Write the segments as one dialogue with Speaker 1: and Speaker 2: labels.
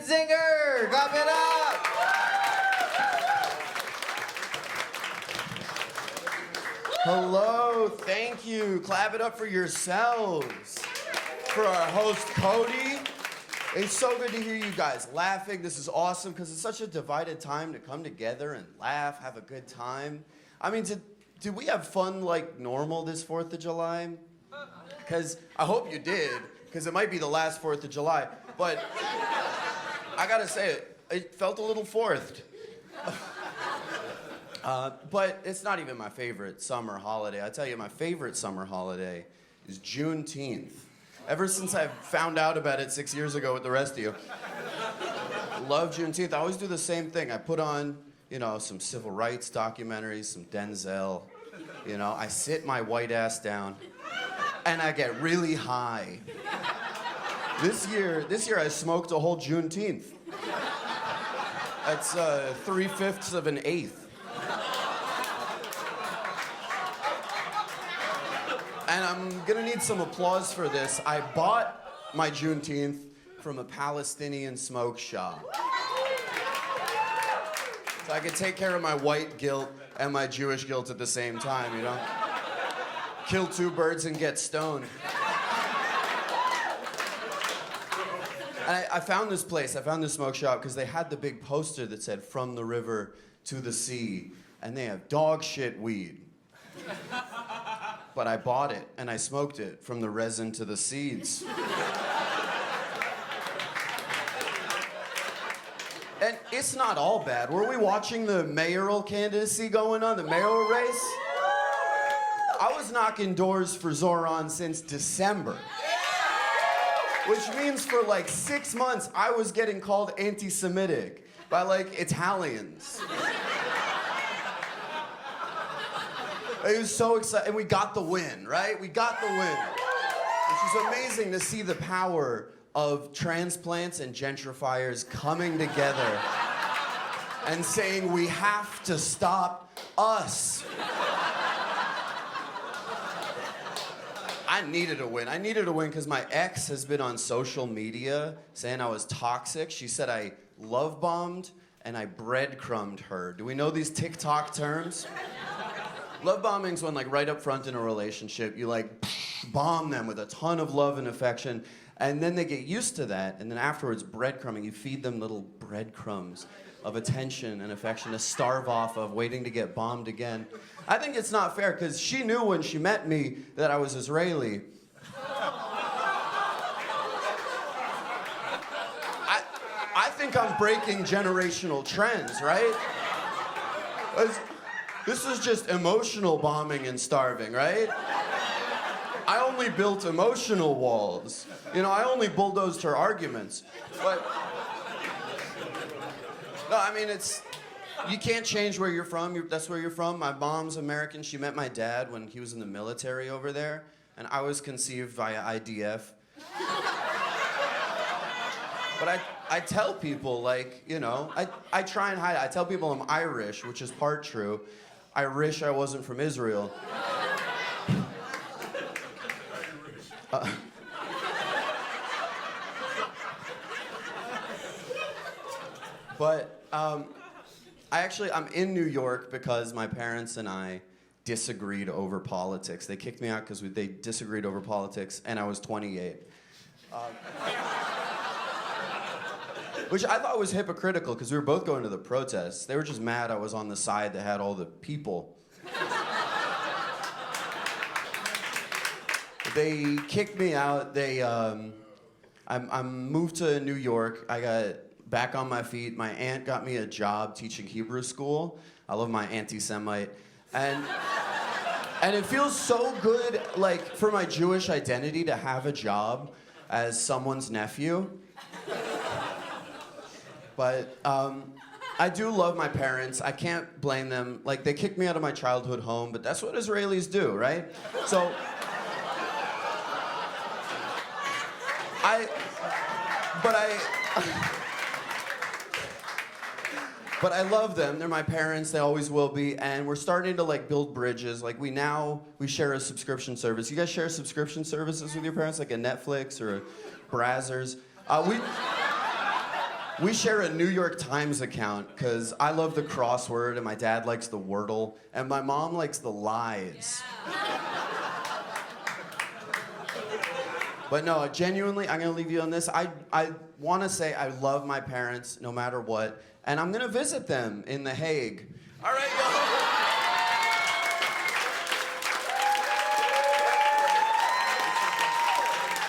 Speaker 1: Zinger. Clap it up. Hello, thank you. Clap it up for yourselves. For our host, Cody. It's so good to hear you guys laughing. This is awesome because it's such a divided time to come together and laugh, have a good time. I mean, did we have fun like normal this 4th of July? Because I hope you did, because it might be the last 4th of July. But I gotta say, it felt a little fourthed. But it's not even my favorite summer holiday. I tell you, my favorite summer holiday is Juneteenth. Ever since I found out about it 6 years ago with the rest of you. I love Juneteenth. I always do the same thing. I put on, some civil rights documentaries, some Denzel. I sit my white ass down and I get really high. This year I smoked a whole Juneteenth. That's 3/5 of an eighth. And I'm gonna need some applause for this. I bought my Juneteenth from a Palestinian smoke shop. So I could take care of my white guilt and my Jewish guilt at the same time, Kill two birds and get stoned. And I found this place, I found this smoke shop because they had the big poster that said, "From the river to the sea," and they have dog shit weed. But I bought it, and I smoked it from the resin to the seeds. And it's not all bad. Were we watching the mayoral candidacy going on, the mayoral race? I was knocking doors for Zoran since December. Which means for like 6 months, I was getting called anti-Semitic by Italians. It was so exciting, and we got the win, right? We got the win. Which is amazing to see the power of transplants and gentrifiers coming together and saying, we have to stop us. I needed a win. I needed a win because my ex has been on social media saying I was toxic. She said I love bombed and I breadcrumbed her. Do we know these TikTok terms? Love bombing's when, right up front in a relationship, you, bomb them with a ton of love and affection, and then they get used to that, and then afterwards, breadcrumbing, you feed them little breadcrumbs of attention and affection to starve off of, waiting to get bombed again. I think it's not fair, because she knew when she met me that I was Israeli. I think I'm breaking generational trends, right? This is just emotional bombing and starving, right? I only built emotional walls. I only bulldozed her arguments. But, no, I mean, you can't change where you're from. That's where you're from. My mom's American. She met my dad when he was in the military over there, and I was conceived via IDF. But I tell people, I try and hide it. I tell people I'm Irish, which is part true. I wish I wasn't from Israel. But I'm in New York because my parents and I disagreed over politics. They kicked me out because they disagreed over politics, and I was 28. Which I thought was hypocritical because we were both going to the protests. They were just mad I was on the side that had all the people. They kicked me out. I moved to New York. I got back on my feet. My aunt got me a job teaching Hebrew school. I love my anti-Semite. And it feels so good, for my Jewish identity to have a job as someone's nephew. But I do love my parents. I can't blame them. They kicked me out of my childhood home, but that's what Israelis do, right? So But I love them. They're my parents. They always will be. And we're starting to build bridges. We share a subscription service. You guys share subscription services with your parents, like a Netflix or a Brazzers? We share a New York Times account because I love the crossword and my dad likes the Wordle and my mom likes the lies. But no, genuinely, I'm gonna leave you on this. I want to say I love my parents no matter what, and I'm gonna visit them in The Hague. All right, y'all.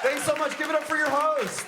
Speaker 1: Thanks so much. Give it up for your host.